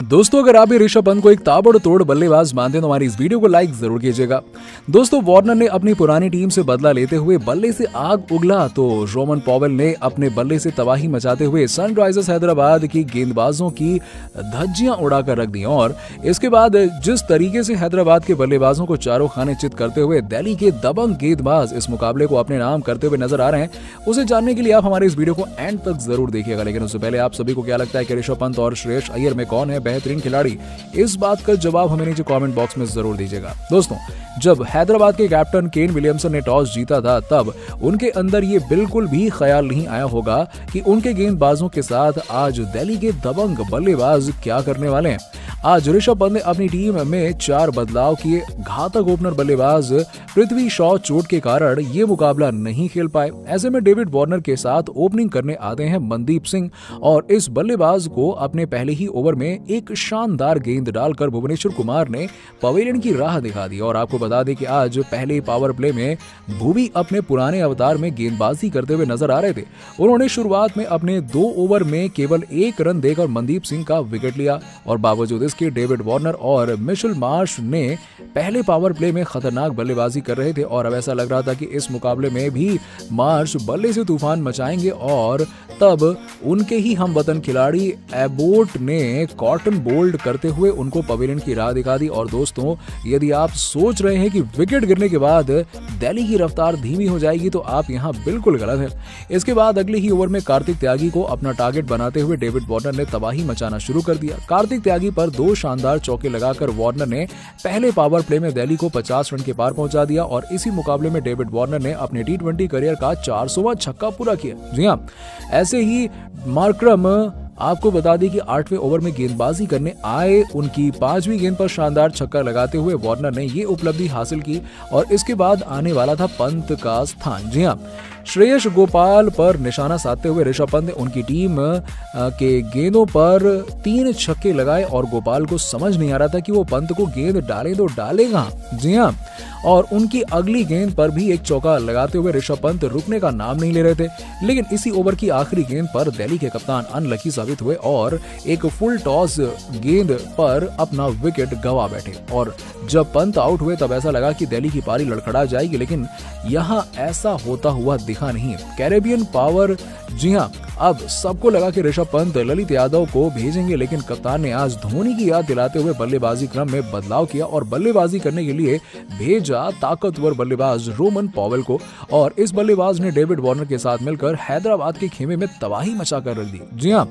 दोस्तों, अगर आप भी ऋषभ पंत को एक ताबड़तोड़ बल्लेबाज मानते हैं तो हमारी इस वीडियो को लाइक जरूर कीजिएगा। दोस्तों, वार्नर ने अपनी पुरानी टीम से बदला लेते हुए बल्ले से आग उगला तो रोमन पॉवेल ने अपने बल्ले से तबाही मचाते हुए सनराइजर्स हैदराबाद की गेंदबाजों की धज्जियां उड़ाकर रख दी। और इसके बाद जिस तरीके से हैदराबाद के बल्लेबाजों को चारों खाने चित करते हुए दिल्ली के दबंग गेंदबाज इस मुकाबले को अपने नाम करते हुए नजर आ रहे हैं, उसे जानने के लिए आप हमारे इस वीडियो को एंड तक जरूर देखिएगा। लेकिन उससे पहले आप सभी को क्या लगता है कि ऋषभ पंत और श्रेयस अय्यर में कौन है बेहतरीन खिलाड़ी? इस बात का जवाब हमें नीचे कमेंट बॉक्स में जरूर दीजिएगा। दोस्तों, जब हैदराबाद के कैप्टन केन विलियमसन ने टॉस जीता था तब उनके अंदर ये बिल्कुल भी ख्याल नहीं आया होगा कि उनके गेंदबाजों के साथ आज दिल्ली के दबंग बल्लेबाज क्या करने वाले हैं। आज ऋषभ पंत ने अपनी टीम में 4 बदलाव किए। घातक ओपनर बल्लेबाज पृथ्वी शॉ चोट के कारण ये मुकाबला नहीं खेल पाए। ऐसे में डेविड वार्नर के साथ ओपनिंग करने आते हैं मनदीप सिंह और इस बल्लेबाज को अपने पहले ही ओवर में एक शानदार गेंद डालकर भुवनेश्वर कुमार ने पवेलियन की राह दिखा दी। और आपको बता दें कि आज पहले पावर प्ले में भुवी अपने पुराने अवतार में गेंदबाजी करते हुए नजर आ रहे थे। उन्होंने शुरुआत में अपने 2 ओवर में केवल 1 रन देकर मनदीप सिंह का विकेट लिया और बावजूद इसके डेविड वार्नर और मिशेल मार्श ने पहले पावर प्ले में खतरनाक बल्लेबाजी कर रहे थे। और अब ऐसा लग रहा था कि इस मुकाबले में भी मार्श बल्ले से तूफान मचाएंगे और तब उनके ही हमवतन खिलाड़ी एबोट ने कॉटन बोल्ड करते हुए उनको पवेलियन की राह दिखा दी। और दोस्तों, यदि आप सोच रहे हैं कि विकेट गिरने के बाद दिल्ली की रफ्तार धीमी हो जाएगी तो आप यहां बिल्कुल गलत हैं। इसके बाद अगले ही ओवर में कार्तिक त्यागी को अपना टारगेट बनाते हुए डेविड वार्नर ने तबाही मचाना शुरू कर दिया। कार्तिक त्यागी पर 2 शानदार चौके लगाकर वार्नर ने पहले पावर प्ले में दिल्ली को 50 रन के पार पहुंचा दिया और इसी मुकाबले में डेविड वार्नर ने अपने T20 करियर का 400वां छक्का पूरा किया। जी हां, ऐसे ही मार्करम आपको बता दें कि 8वें ओवर में गेंदबाजी करने आए उनकी 5वीं गेंद पर शानदार छक्का लगाते हुए वार्नर ने ये उपलब्धि हासिल की और इसके बाद आने वाला था पंत का स्थान। जी हां, श्रेयस गोपाल पर निशाना साधते हुए ऋषभ पंत ने उनकी टीम के गेंदों पर 3 छक्के लगाए और गोपाल को समझ नहीं आ रहा था कि वो पंत को गेंद डालें तो डालेगा। जी हां, और उनकी अगली गेंद पर भी एक चौका लगाते हुए ऋषभ पंत रुकने का नाम नहीं ले रहे थे। लेकिन इसी ओवर की आखिरी गेंद पर दिल्ली के कप्तान अनलकी साबित हुए और एक फुल टॉस गेंद पर अपना विकेट गंवा बैठे। और जब पंत आउट हुए तब ऐसा लगा कि दिल्ली की पारी लड़खड़ा जाएगी, लेकिन यहां ऐसा होता हुआ दिखा नहीं। कैरेबियन पावर, जी हां, अब सबको लगा कि ऋषभ पंत ललित यादव को भेजेंगे, लेकिन कप्तान ने आज धोनी की याद दिलाते हुए बल्लेबाजी क्रम में बदलाव किया और बल्लेबाजी करने के लिए भेजा ताकतवर बल्लेबाज रोमन पॉवेल को। और इस बल्लेबाज ने डेविड वार्नर के साथ मिलकर हैदराबाद के खेमे में तबाही मचाकर रख दी। जी हां,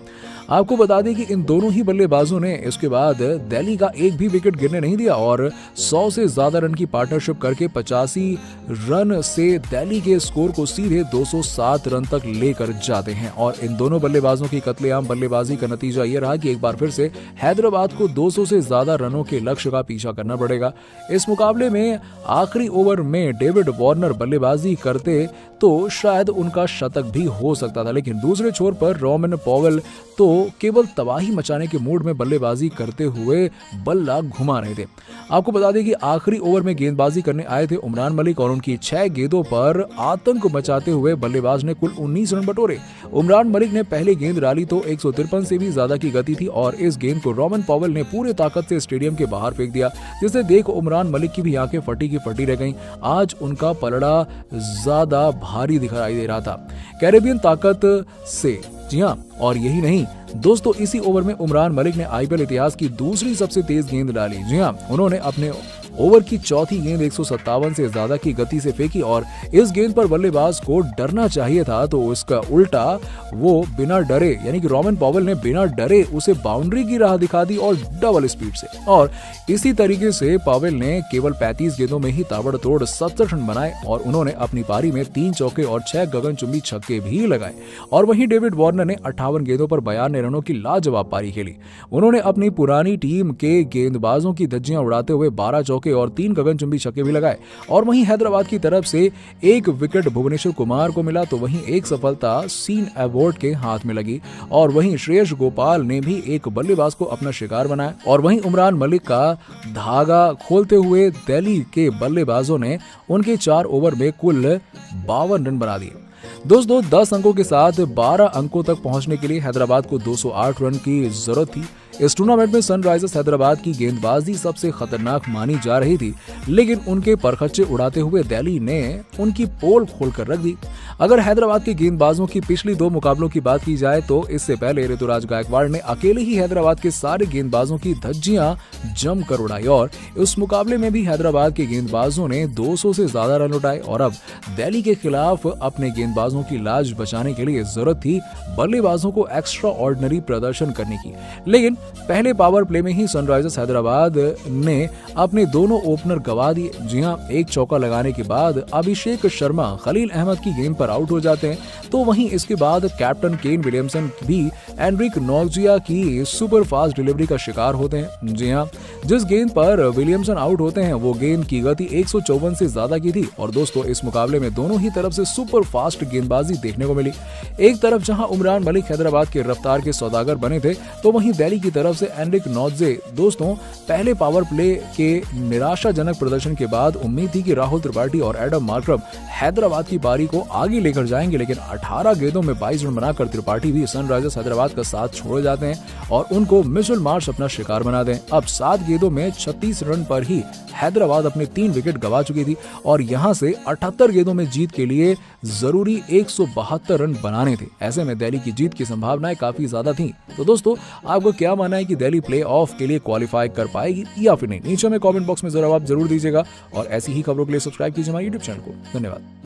आपको बता दें कि इन दोनों ही बल्लेबाजों ने इसके बाद दिल्ली का एक भी विकेट गिरने नहीं दिया और 100 से ज्यादा रन की पार्टनरशिप करके 85 रन से दिल्ली के स्कोर को सीधे 207 रन तक लेकर जाते हैं। और इन दोनों बल्लेबाजों की कत्लेआम बल्लेबाजी का नतीजा ये रहा कि एक बार फिर से हैदराबाद को 200 से ज्यादा रनों के लक्ष्य का पीछा करना पड़ेगा। इस मुकाबले में आखिरी ओवर में डेविड वार्नर बल्लेबाजी करते तो शायद उनका शतक भी हो सकता था, लेकिन दूसरे छोर पर रोमन पॉवेल तो केवल तबाही मचाने के मूड में बल्लेबाजी करते हुए बल्ला घुमा रहे थे। आपको बता दें कि आखिरी ओवर में गेंदबाजी करने आए थे उमरान मलिक और उनकी 6 गेंदों पर आतंक मचाते हुए बल्लेबाज ने कुल 19 रन बटोरे। उमरान मलिक ने पहले गेंद डाली तो 153 से भी ज्यादा की गति थी और इस गेंद को रोमन पॉवेल ने पूरे ताकत से स्टेडियम के बाहर फेंक दिया, जिसे देख उमरान मलिक की भी आंखें फटी की फटी रह गईं। आज उनका पलड़ा ज्यादा भारी दिखाई दे रहा था कैरेबियन ताकत से। जी हां, और यही नहीं दोस्तों, इसी ओवर में उमरान मलिक ने IPL इतिहास की दूसरी सबसे तेज गेंद डाली। जी हां, उन्होंने अपने ओवर की चौथी गेंद 157 से ज्यादा की गति से फेंकी और इस गेंद पर बल्लेबाज को डरना चाहिए था, तो इसका उल्टा वो बिना डरे, यानी कि रोमन पॉवेल ने बिना डरे उसे बाउंड्री की राह दिखा दी और डबल स्पीड से। और इसी तरीके से पॉवेल ने केवल 35 गेंदों में ही ताबड़तोड़ 67 रन बनाए और उन्होंने अपनी पारी में 3 चौके और 6 गगनचुंबी छक्के भी लगाए। और वहीं डेविड वार्नर ने 58 गेंदों पर 52 रनों की लाजवाब पारी खेली। उन्होंने अपनी पुरानी टीम के गेंदबाजों की धज्जियां उड़ाते हुए 12 चौके और 3 गगनचुंबी छक्के भी लगाए। और वहीं हैदराबाद की तरफ से 1 विकेट भुवनेश्वर कुमार को मिला, तो वहीं एक सफलता सीन एबोट के हाथ में लगी। और वहीं श्रेयस गोपाल ने भी एक बल्लेबाज को अपना शिकार बनाया। और वहीं उमरान मलिक का धागा खोलते हुए दिल्ली के बल्लेबाजों ने उनके 4 ओवर में कुल 52 रन बना दिए। दोस्तों 10 अंकों के साथ 12 अंकों तक पहुंचने के लिए हैदराबाद को 208 रन की जरूरत थी। इस टूर्नामेंट में सनराइजर्स हैदराबाद की गेंदबाजी सबसे खतरनाक मानी जा रही थी, लेकिन उनके परखच्चे उड़ाते हुए दिल्ली ने उनकी पोल खोलकर रख दी। अगर हैदराबाद के गेंदबाजों की पिछली 2 मुकाबलों की बात की जाए तो इससे पहले ऋतुराज गायकवाड़ ने अकेले ही हैदराबाद के सारे गेंदबाजों की धज्जियां जमकर उड़ाई और उस मुकाबले में भी हैदराबाद के गेंदबाजों ने 200 से ज्यादा रन उठाए और अब दिल्ली के खिलाफ अपने गेंदबाजों की लाज बचाने के लिए जरूरत थी बल्लेबाजों को एक्स्ट्रा ऑर्डिनरी प्रदर्शन करने की। लेकिन पहले पावर प्ले में ही सनराइजर्स हैदराबाद ने अपने दोनों ओपनर गंवा दिए। जी हां, एक चौका लगाने के बाद अभिषेक शर्मा खलील अहमद की गेंद पर आउट हो जाते हैं, तो वहीं इसके बाद कैप्टन केन विलियमसन भी एनरिक नॉर्जिया की सुपर फास्ट डिलीवरी का शिकार होते हैं। जी हां, जिस गेंद पर विलियमसन आउट होते हैं वो गेंद की गति 154 से ज्यादा की थी और दोस्तों इस मुकाबले में दोनों ही तरफ से सुपर फास्ट गेंदबाजी देखने को मिली। एक तरफ जहां उमरान मलिक हैदराबाद के रफ्तार के सौदागर बने थे, तो वहीं दिल्ली की तरफ से एनरिक नॉर्जे। दोस्तों पहले पावर प्ले के निराशाजनक प्रदर्शन के बाद उम्मीद थी कि राहुल त्रिपाठी और एडम मार्करम हैदराबाद की पारी को आगे लेकर जाएंगे, लेकिन 18 गेंदों में 22 रन बनाकर त्रिपाठी भी सनराइजर्स हैदराबाद का साथ छोड़ जाते हैं और उनको मिचेल मार्श अपना शिकार बना दें। अब 7 गेंदों में 36 रन पर ही हैदराबाद अपने 3 विकेट गंवा चुकी थी और यहां से 78 गेंदों में जीत के लिए जरूरी 172 रन बनाने थे। ऐसे में दिल्ली की जीत की संभावनाएं काफी ज्यादा थी। तो दोस्तों आपको क्या मानना है कि दिल्ली प्ले ऑफ के लिए क्वालिफाई कर पाएगी या फिर नहीं? नीचे में कमेंट बॉक्स में जवाब जरूर दीजिएगा और ऐसी ही खबरों के लिए सब्सक्राइब कीजिए हमारे यूट्यूब चैनल को। धन्यवाद।